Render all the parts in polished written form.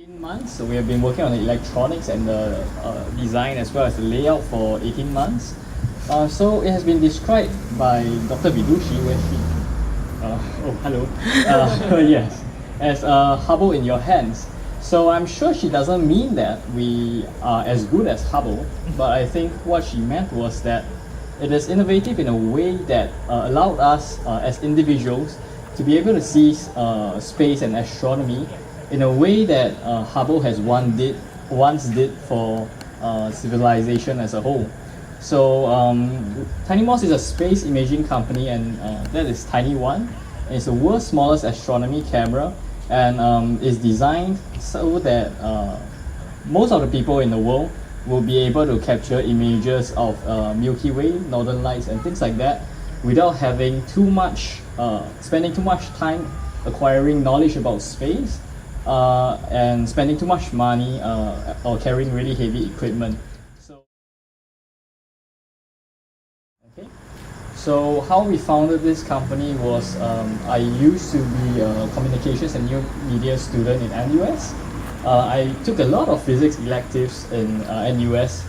18 months. So we have been working on the electronics and the design as well as the layout for 18 months. So it has been described by Dr. Vidushi, where she, oh hello, yes, as a Hubble in your hands. So I'm sure she doesn't mean that we are as good as Hubble, but I think what she meant was that it is innovative in a way that allowed us as individuals to be able to see space and astronomy in a way that Hubble has once did for civilization as a whole. So TinyMOS is a space imaging company, and that is TinyOne. It's the world's smallest astronomy camera, and is designed so that most of the people in the world will be able to capture images of Milky Way, Northern Lights, and things like that without having spending too much time acquiring knowledge about space and spending too much money or carrying really heavy equipment. So how we founded this company was I used to be a communications and new media student in NUS. I took a lot of physics electives in NUS,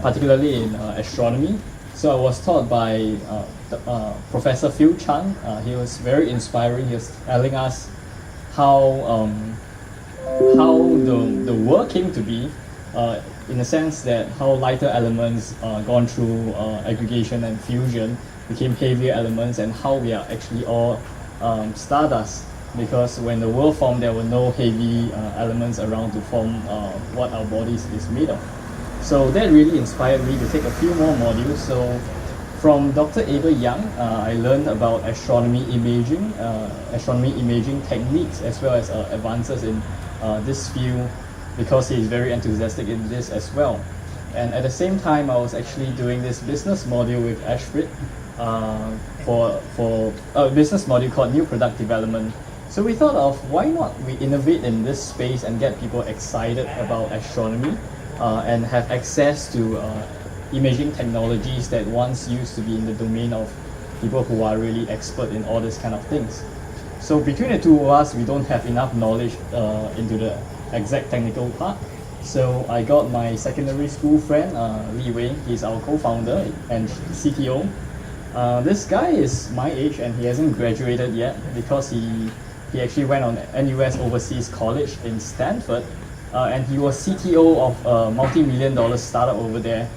particularly in astronomy. So I was taught by Professor Phil Chang. He was very inspiring. He was telling us how the world came to be, in the sense that how lighter elements gone through aggregation and fusion became heavier elements, and how we are actually all stardust, because when the world formed there were no heavy elements around to form what our bodies is made of. So that really inspired me to take a few more modules. So from Dr. Abel Young, I learned about astronomy imaging techniques, as well as advances in this field, because he is very enthusiastic in this as well. And at the same time, I was actually doing this business module with Ashford for a business module called New Product Development. So we thought of, why not we innovate in this space and get people excited about astronomy and have access to imaging technologies that once used to be in the domain of people who are really expert in all these kind of things. So between the two of us, we don't have enough knowledge into the exact technical part. So I got my secondary school friend, Li Wei. He's our co-founder and CTO. This guy is my age and he hasn't graduated yet, because he actually went on NUS Overseas College in Stanford, and he was CTO of a multi-million-dollar startup over there,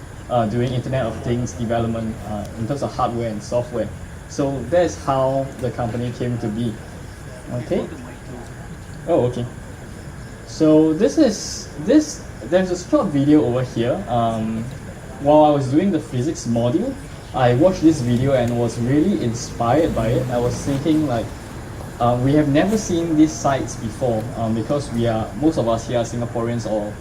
doing Internet of Things development in terms of hardware and software. So that's how the company came to be. Okay. Oh, okay. So there's a short video over here. While I was doing the physics module, I watched this video and was really inspired by it. I was thinking, like, we have never seen these sites before, because most of us here are Singaporeans or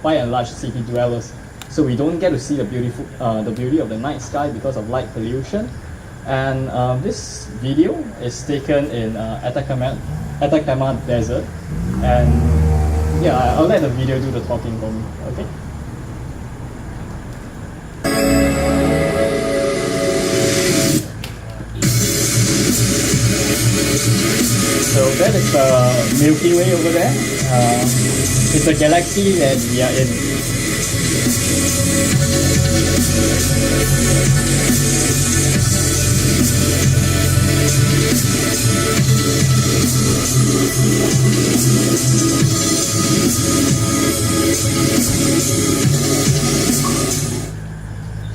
by and large city dwellers. So we don't get to see the beauty of the night sky because of light pollution. And this video is taken in Atacama Desert, and yeah, I'll let the video do the talking for me. Okay. So that is the Milky Way over there. It's a galaxy that we are in.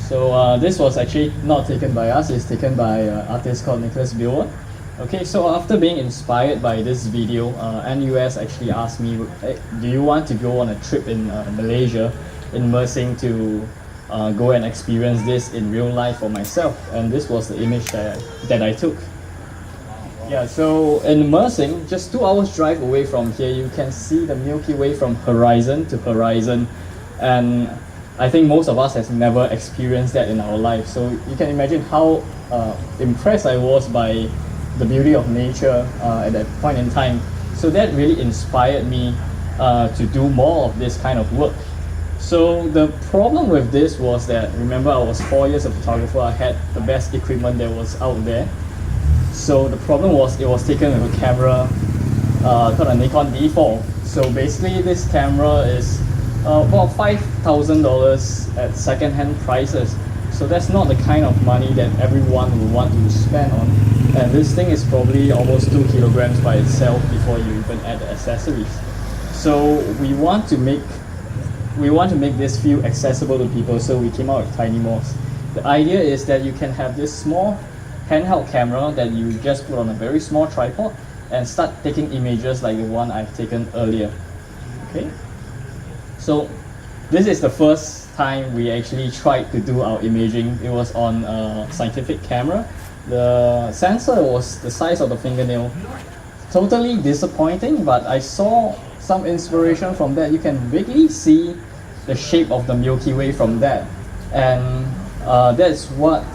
So this was actually not taken by us, it's taken by an artist called Nicholas Bilwa. Okay, so after being inspired by this video, NUS actually asked me, hey, do you want to go on a trip in Malaysia, in Mersing, to go and experience this in real life for myself? And this was the image that I took. Yeah, so in Mersing, just 2 hours drive away from here, you can see the Milky Way from horizon to horizon. And I think most of us has never experienced that in our life. So you can imagine how impressed I was by the beauty of nature at that point in time. So that really inspired me to do more of this kind of work. So the problem with this was that, remember, I was 4 years a photographer, I had the best equipment that was out there. So the problem was, it was taken with a camera called a Nikon D4. So basically this camera is about $5,000 at second-hand prices. So that's not the kind of money that everyone will want to spend on. And this thing is probably almost 2 kilograms by itself before you even add the accessories. So we want to make this feel accessible to people, so we came out with TinyMOS. The idea is that you can have this small handheld camera that you just put on a very small tripod and start taking images like the one I've taken earlier. Okay? So this is the first time we actually tried to do our imaging. It was on a scientific camera. The sensor was the size of the fingernail. Totally disappointing, but I saw some inspiration from that. You can vaguely see the shape of the Milky Way from that. And that's what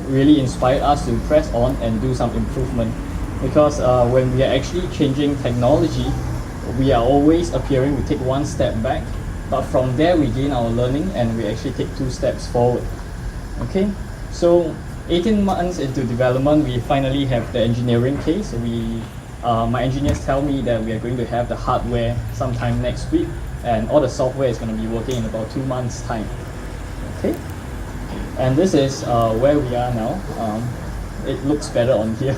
really inspired us to press on and do some improvement. Because when we are actually changing technology, we are always appearing, we take one step back, but from there we gain our learning and we actually take 2 steps forward. Okay, so 18 months into development, we finally have the engineering case. My engineers tell me that we are going to have the hardware sometime next week, and all the software is going to be working in about 2 months' time. Okay, and this is where we are now. It looks better on here.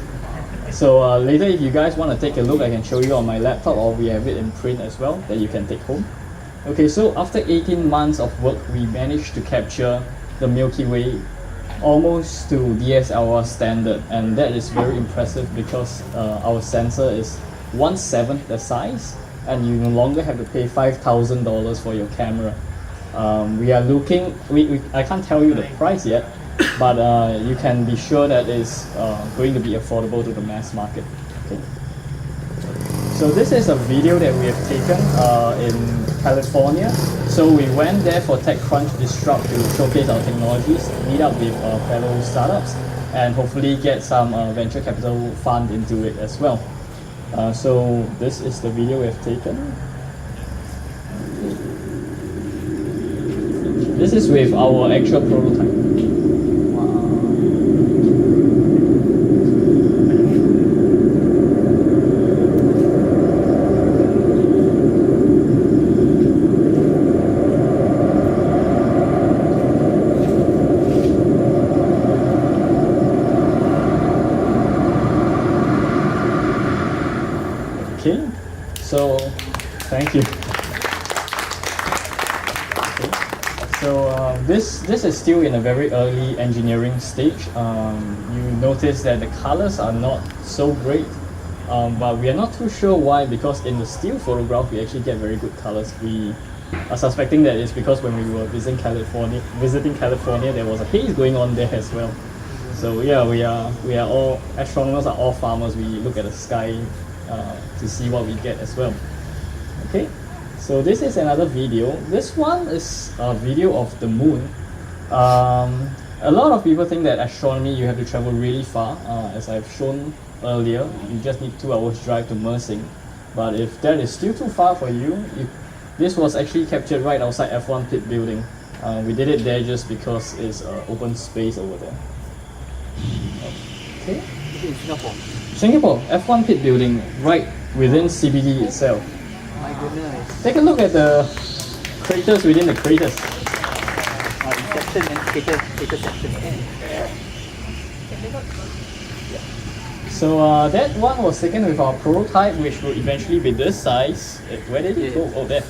So later, if you guys want to take a look, I can show you on my laptop, or we have it in print as well that you can take home. Okay, so after 18 months of work, we managed to capture the Milky Way almost to DSLR standard, and that is very impressive because our sensor is 1/7 the size, and you no longer have to pay $5,000 for your camera. We are looking, I can't tell you the price yet, but you can be sure that it's going to be affordable to the mass market. Okay. So this is a video that we have taken in California. So we went there for TechCrunch Disrupt to showcase our technologies, meet up with fellow startups, and hopefully get some venture capital fund into it as well. So this is the video we have taken. This is with our actual prototype. Okay, so thank you. Okay. So this is still in a very early engineering stage. You notice that the colors are not so great, but we are not too sure why, because in the still photograph we actually get very good colors. We are suspecting that it's because when we were visiting California, there was a haze going on there as well. So yeah, we are all astronomers, are all farmers. We look at the sky to see what we get as well. Okay, so this is another video. This one is a video of the moon. A lot of people think that astronomy you have to travel really far. As I've shown earlier, you just need 2 hours drive to Mersing. But if that is still too far for you, this was actually captured right outside F1 pit building. We did it there just because it's open space over there. Okay. In Singapore. Singapore, F1 pit building right within CBD itself. My goodness. Take a look at the craters within the craters. Inception and crater section. So that one was taken with our prototype, which will eventually be this size. Where did it go? Oh, there.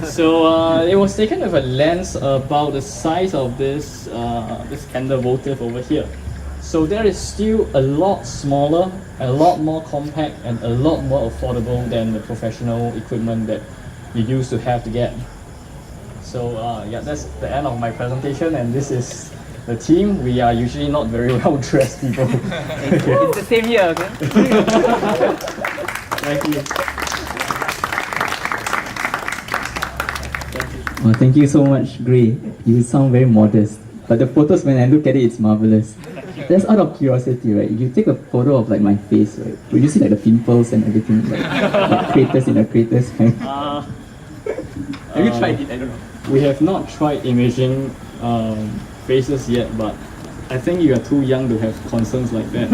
So it was taken with a lens about the size of this candle votive over here. So there is still a lot smaller, a lot more compact, and a lot more affordable than the professional equipment that we used to have to get. So yeah, that's the end of my presentation, and this is the team. We are usually not very well dressed people. It's the same year, okay? Thank you. Oh, thank you so much, Gray. You sound very modest. But the photos, when I look at it, it's marvelous. Just out of curiosity, right? If you take a photo of like my face, right? Would you see like the pimples and everything, like craters in the craters? Right? Have you tried it? I don't know. We have not tried imaging faces yet, but I think you are too young to have concerns like that.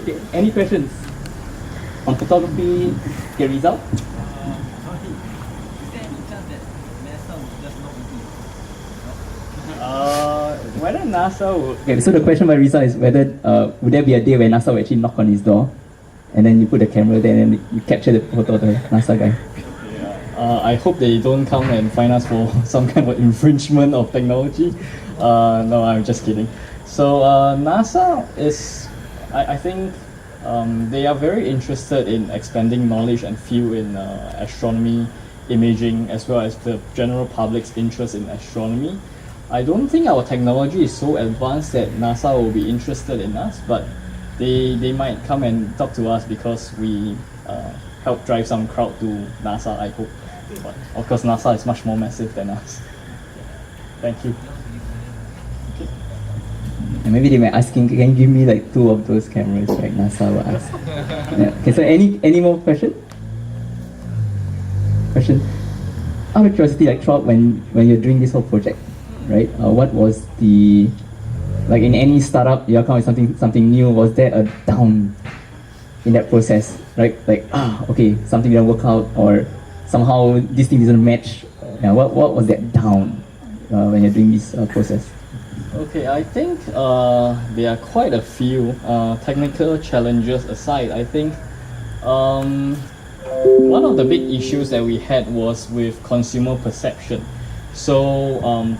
Okay, any questions? on photography, get result? Whether NASA would... Okay, so the question by Rizal is whether would there be a day where NASA will actually knock on his door, and then you put the camera there and then you capture the photo of the NASA guy? I hope they don't come and find us for some kind of infringement of technology. No, I'm just kidding. So NASA is, I think, they are very interested in expanding knowledge and field in astronomy, imaging, as well as the general public's interest in astronomy. I don't think our technology is so advanced that NASA will be interested in us, but they might come and talk to us because we help drive some crowd to NASA, I hope. But of course, NASA is much more massive than us. Thank you. And maybe they might asking, can you give me like 2 of those cameras, right? NASA will ask. Yeah. Okay, so any more question? Out of curiosity, like throughout when you're doing this whole project, right? What was the, like in any startup, you come with something new, was there a down in that process, right? Like, okay, something didn't work out, or somehow this thing doesn't match. What was that down when you're doing this process? Okay, I think there are quite a few technical challenges aside. I think one of the big issues that we had was with consumer perception. So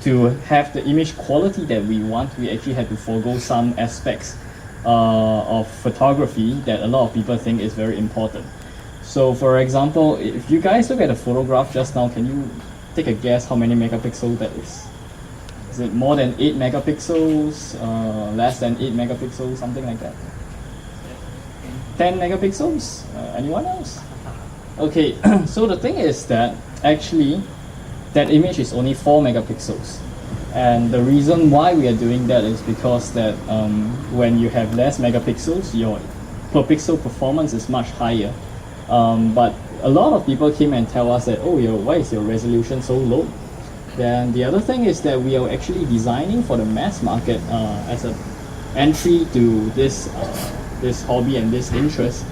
to have the image quality that we want, we actually had to forego some aspects of photography that a lot of people think is very important. So for example, if you guys look at the photograph just now, can you take a guess how many megapixels that is? Is it more than 8 megapixels, less than 8 megapixels, something like that? 10 megapixels? Anyone else? Okay, so the thing is that actually that image is only 4 megapixels. And the reason why we are doing that is because that when you have less megapixels, your per pixel performance is much higher. But a lot of people came and tell us that, oh, why is your resolution so low? Then the other thing is that we are actually designing for the mass market as an entry to this hobby and this interest.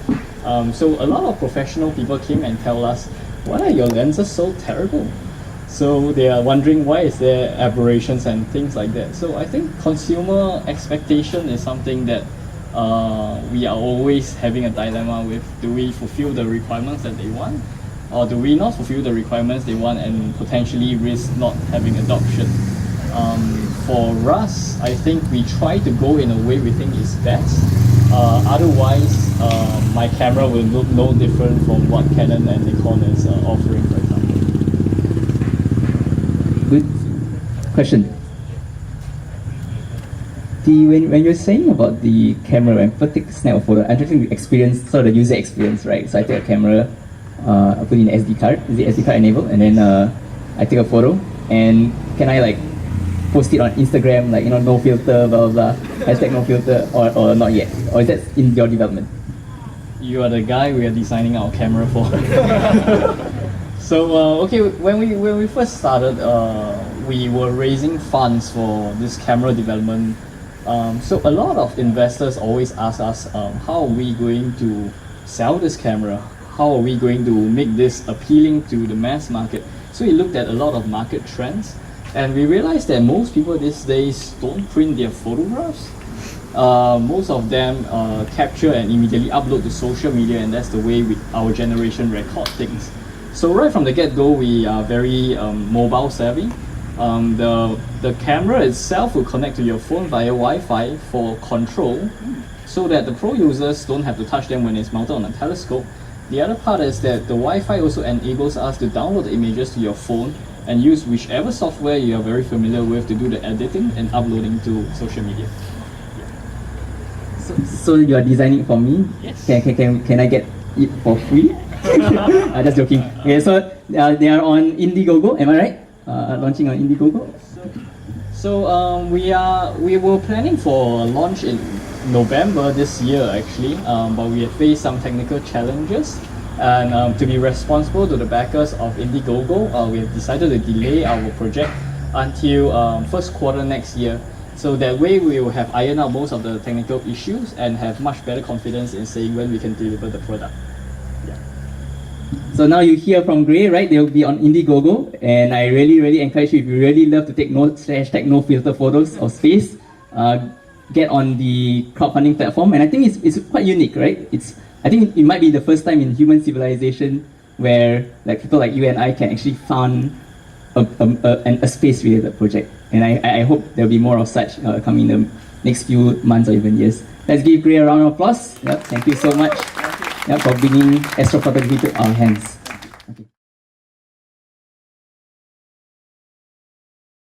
So a lot of professional people came and tell us, why are your lenses so terrible? So they are wondering why is there aberrations and things like that. So I think consumer expectation is something that we are always having a dilemma with. Do we fulfill the requirements that they want? Or do we not fulfill the requirements they want and potentially risk not having adoption? For us, I think we try to go in a way we think is best. Otherwise, my camera will look no different from what Canon and Nikon is offering, for example. Good question. When you're saying about the camera, when people take a snap of photo, I'm trying to experience sort of the user experience, right? So I take a camera, I put in an SD card, is the SD card enabled? And then I take a photo, and can I like post it on Instagram, like, no filter, blah, blah, blah, hashtag no filter, or not yet? Or is that in your development? You are the guy we are designing our camera for. So, okay, when we first started, we were raising funds for this camera development. So a lot of investors always ask us, how are we going to sell this camera? How are we going to make this appealing to the mass market? So we looked at a lot of market trends, and we realized that most people these days don't print their photographs. Most of them capture and immediately upload to social media, and that's the way our generation record things. So right from the get-go, we are very mobile savvy. The camera itself will connect to your phone via Wi-Fi for control, so that the pro users don't have to touch them when it's mounted on a telescope. The other part is that the Wi-Fi also enables us to download the images to your phone and use whichever software you are very familiar with to do the editing and uploading to social media. So you are designing for me? Yes. Can I get it for free? Just joking. Okay, so they are on Indiegogo, am I right? Launching on Indiegogo? So we were planning for a launch in November this year actually, but we have faced some technical challenges, and to be responsible to the backers of Indiegogo, we have decided to delay our project until first quarter next year. So that way we will have ironed out most of the technical issues and have much better confidence in saying when we can deliver the product. So now you hear from Gray, right? They'll be on Indiegogo, and I really encourage you, if you really love to take #no filter photos of space, get on the crowdfunding platform. And I think it's quite unique, right? I think it might be the first time in human civilization where like people like you and I can actually fund a space-related project. And I hope there'll be more of such coming in the next few months or even years. Let's give Gray a round of applause. Yep, thank you so much for bringing astrophotography to our hands.